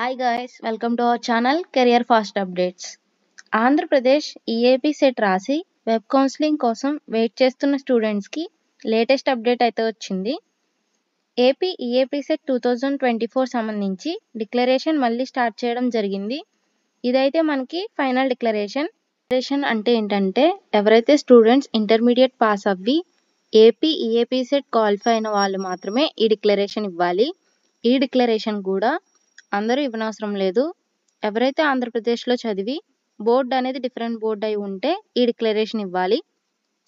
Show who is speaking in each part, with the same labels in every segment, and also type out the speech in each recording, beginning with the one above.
Speaker 1: Hi guys, welcome to our channel Career Fast Updates. Andhra Pradesh EAP set రాసి web counselling కోసం wait చేస్తున్న స్టూడెంట్స్కి latest update అయితే వచ్చింది. ఏపీ ఈఏపీ సెట్ 2024 సంబంధించి డిక్లరేషన్ మళ్ళీ స్టార్ట్ చేయడం జరిగింది. ఇదైతే మనకి ఫైనల్ డిక్లరేషన్ అంటే ఏంటంటే ఎవరైతే స్టూడెంట్స్ ఇంటర్మీడియట్ పాస్ అవ్వి ఏపీ ఈఏపీ సెట్ క్వాలిఫై అయిన వాళ్ళు మాత్రమే ఈ డిక్లరేషన్ ఇవ్వాలి. ఈ డిక్లరేషన్ కూడా అందరూ ఇవ్వనవసరం లేదు. ఎవరైతే ఆంధ్రప్రదేశ్లో చదివి బోర్డు అనేది డిఫరెంట్ బోర్డు అయి ఉంటే ఈ డిక్లరేషన్ ఇవ్వాలి.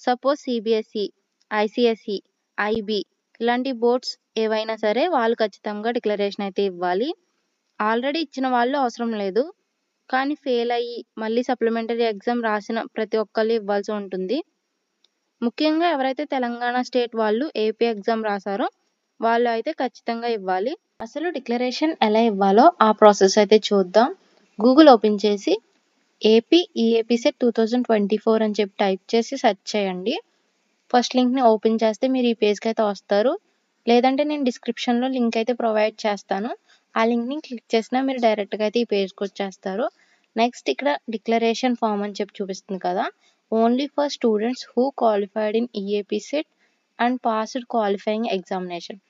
Speaker 1: సపోజ్ సిబిఎస్ఈ, ఐసిఎస్ఈ, ఐబీ ఇలాంటి బోర్డ్స్ ఏవైనా సరే వాళ్ళు ఖచ్చితంగా డిక్లరేషన్ అయితే ఇవ్వాలి. ఆల్రెడీ ఇచ్చిన వాళ్ళు అవసరం లేదు, కానీ ఫెయిల్ అయ్యి మళ్ళీ సప్లిమెంటరీ ఎగ్జామ్ రాసిన ప్రతి ఒక్కళ్ళు ఇవ్వాల్సి ఉంటుంది. ముఖ్యంగా ఎవరైతే తెలంగాణ స్టేట్ వాళ్ళు ఏపీ ఎగ్జామ్ రాసారో వాళ్ళు అయితే ఖచ్చితంగా ఇవ్వాలి. అసలు డిక్లరేషన్ ఎలా ఇవ్వాలో ఆ ప్రాసెస్ అయితే చూద్దాం. గూగుల్ ఓపెన్ చేసి ఏపీ ఈఏపీ సెట్ 2024 అని చెప్పి టైప్ చేసి సెర్చ్ చేయండి. ఫస్ట్ లింక్ని ఓపెన్ చేస్తే మీరు ఈ పేజ్కి అయితే వస్తారు. లేదంటే నేను డిస్క్రిప్షన్లో లింక్ అయితే ప్రొవైడ్ చేస్తాను. ఆ లింక్ని క్లిక్ చేసినా మీరు డైరెక్ట్గా అయితే ఈ పేజ్కి వచ్చేస్తారు. నెక్స్ట్ ఇక్కడ డిక్లరేషన్ ఫామ్ అని చెప్పి చూపిస్తుంది కదా, only for students who qualified in EAP set and passed qualifying examination.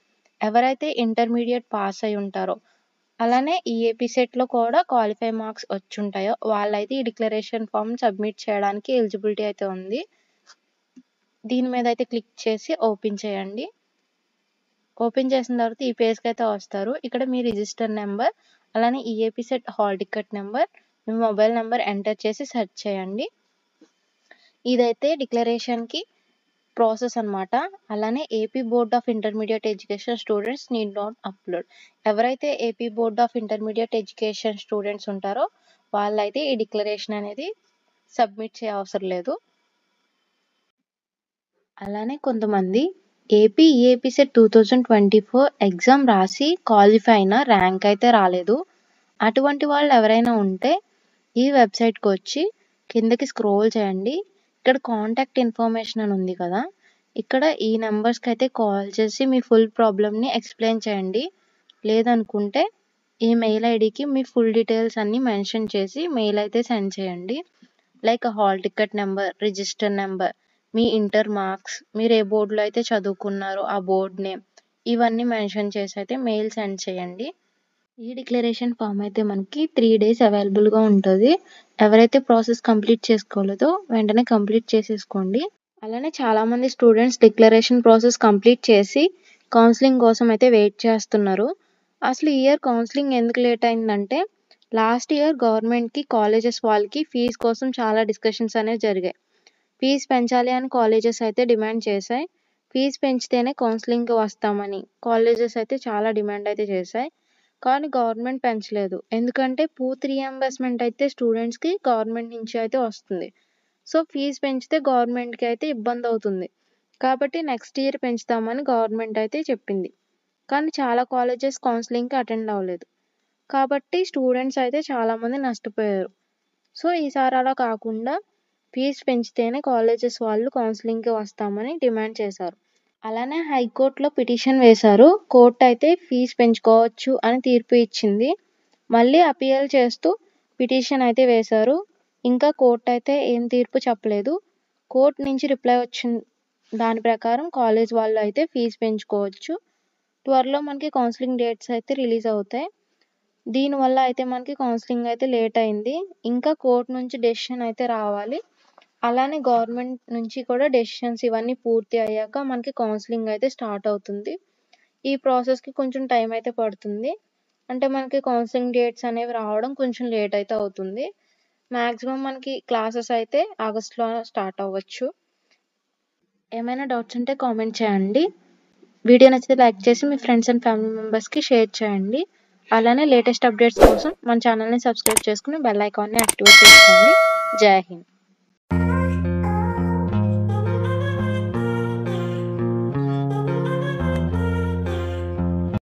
Speaker 1: ఎవరైతే ఇంటర్మీడియట్ పాస్ అయి ఉంటారో అలానే ఈఏపీ సెట్లో కూడా క్వాలిఫై మార్క్స్ వచ్చి ఉంటాయో వాళ్ళైతే ఈ డిక్లరేషన్ ఫామ్ సబ్మిట్ చేయడానికి ఎలిజిబిలిటీ అయితే ఉంది. దీని మీద అయితే క్లిక్ చేసి ఓపెన్ చేయండి. ఓపెన్ చేసిన తర్వాత ఈ పేజ్కి అయితే వస్తారు. ఇక్కడ మీ రిజిస్టర్ నెంబర్ అలానే EAPCET hall ticket number, మీ మొబైల్ నెంబర్ ఎంటర్ చేసి సెర్చ్ చేయండి. ఇదైతే డిక్లరేషన్కి ప్రాసెస్ అన్నమాట. అలానే AP board of intermediate education students need not upload. ఎవరైతే AP board of intermediate education students ఉంటారో వాళ్ళైతే ఈ డిక్లరేషన్ అనేది సబ్మిట్ చేయవసరం లేదు. అలానే కొంతమంది ఏపీ ఈఏపీ సెట్ 2024 ఎగ్జామ్ రాసి క్వాలిఫై అయిన ర్యాంక్ అయితే రాలేదు. అటువంటి వాళ్ళు ఎవరైనా ఉంటే ఈ వెబ్సైట్కి వచ్చి కిందకి స్క్రోల్ చేయండి. ఇక్కడ కాంటాక్ట్ ఇన్ఫర్మేషన్ అని ఉంది కదా, ఇక్కడ ఈ నెంబర్స్కి అయితే కాల్ చేసి మీ ఫుల్ ప్రాబ్లమ్ని ఎక్స్ప్లెయిన్ చేయండి. లేదనుకుంటే ఈ మెయిల్ ఐడికి మీ ఫుల్ డీటెయిల్స్ అన్నీ మెన్షన్ చేసి మెయిల్ అయితే సెండ్ చేయండి. Like hall ticket number, register number, మీ ఇంటర్ మార్క్స్, మీరు ఏ బోర్డులో అయితే చదువుకున్నారో ఆ బోర్డ్ నేమ్, ఇవన్నీ మెన్షన్ చేసి అయితే మెయిల్ సెండ్ చేయండి. ఈ డిక్లరేషన్ ఫామ్ అయితే మనకి 3 days అవైలబుల్గా ఉంటుంది. ఎవరైతే ప్రాసెస్ కంప్లీట్ చేసుకోలేదో వెంటనే కంప్లీట్ చేసేసుకోండి. అలానే చాలామంది స్టూడెంట్స్ డిక్లరేషన్ ప్రాసెస్ కంప్లీట్ చేసి కౌన్సిలింగ్ కోసం అయితే వెయిట్ చేస్తున్నారు. అసలు ఈ ఇయర్ కౌన్సిలింగ్ ఎందుకు లేట్ అయిందంటే లాస్ట్ ఇయర్ గవర్నమెంట్కి కాలేజెస్ వాళ్ళకి ఫీజు కోసం చాలా డిస్కషన్స్ అనేవి జరిగాయి. ఫీజు పెంచాలి అని కాలేజెస్ అయితే డిమాండ్ చేశాయి. ఫీజు పెంచితేనే కౌన్సిలింగ్కి వస్తామని కాలేజెస్ అయితే చాలా డిమాండ్ అయితే చేశాయి. కానీ గవర్నమెంట్ పెంచలేదు, ఎందుకంటే పూర్తి రీఎంబర్స్మెంట్ అయితే స్టూడెంట్స్కి గవర్నమెంట్ నుంచి అయితే వస్తుంది. సో ఫీజు పెంచితే గవర్నమెంట్కి అయితే ఇబ్బంది అవుతుంది. కాబట్టి నెక్స్ట్ ఇయర్ పెంచుతామని గవర్నమెంట్ అయితే చెప్పింది. కానీ చాలా కాలేజెస్ కౌన్సిలింగ్కి అటెండ్ అవ్వలేదు. కాబట్టి స్టూడెంట్స్ అయితే చాలామంది నష్టపోయారు. సో ఈసారి అలా కాకుండా ఫీజు పెంచితేనే కాలేజెస్ వాళ్ళు కౌన్సిలింగ్కి వస్తామని డిమాండ్ చేశారు. అలానే హైకోర్టులో పిటిషన్ వేశారు. కోర్టు అయితే ఫీజు పెంచుకోవచ్చు అని తీర్పు ఇచ్చింది. మళ్ళీ అపీల్ చేస్తూ పిటిషన్ అయితే వేశారు. ఇంకా కోర్టు అయితే ఏం తీర్పు చెప్పలేదు. కోర్టు నుంచి రిప్లై వచ్చిన దాని ప్రకారం కాలేజ్ వాళ్ళు అయితే ఫీజు పెంచుకోవచ్చు. త్వరలో మనకి కౌన్సిలింగ్ డేట్స్ అయితే రిలీజ్ అవుతాయి. దీనివల్ల అయితే మనకి కౌన్సిలింగ్ అయితే లేట్ అయింది. ఇంకా కోర్టు నుంచి డెసిషన్ అయితే రావాలి. అలానే గవర్నమెంట్ నుంచి కూడా డెసిషన్స్ ఇవన్నీ పూర్తి అయ్యాక మనకి కౌన్సిలింగ్ అయితే స్టార్ట్ అవుతుంది. ఈ ప్రాసెస్కి కొంచెం టైం అయితే పడుతుంది. అంటే మనకి కౌన్సిలింగ్ డేట్స్ అనేవి రావడం కొంచెం లేట్ అయితే అవుతుంది. మ్యాక్సిమం మనకి క్లాసెస్ అయితే ఆగస్టులో స్టార్ట్ అవ్వచ్చు. ఏమైనా డౌట్స్ ఉంటే కామెంట్ చేయండి. వీడియో నచ్చితే లైక్ చేసి మీ ఫ్రెండ్స్ అండ్ ఫ్యామిలీ మెంబర్స్కి షేర్ చేయండి. అలానే లేటెస్ట్ అప్డేట్స్ కోసం మన ఛానల్ని సబ్స్క్రైబ్ చేసుకుని బెల్ ఐకాన్ని యాక్టివేట్ చేసుకోండి. జై హింద్.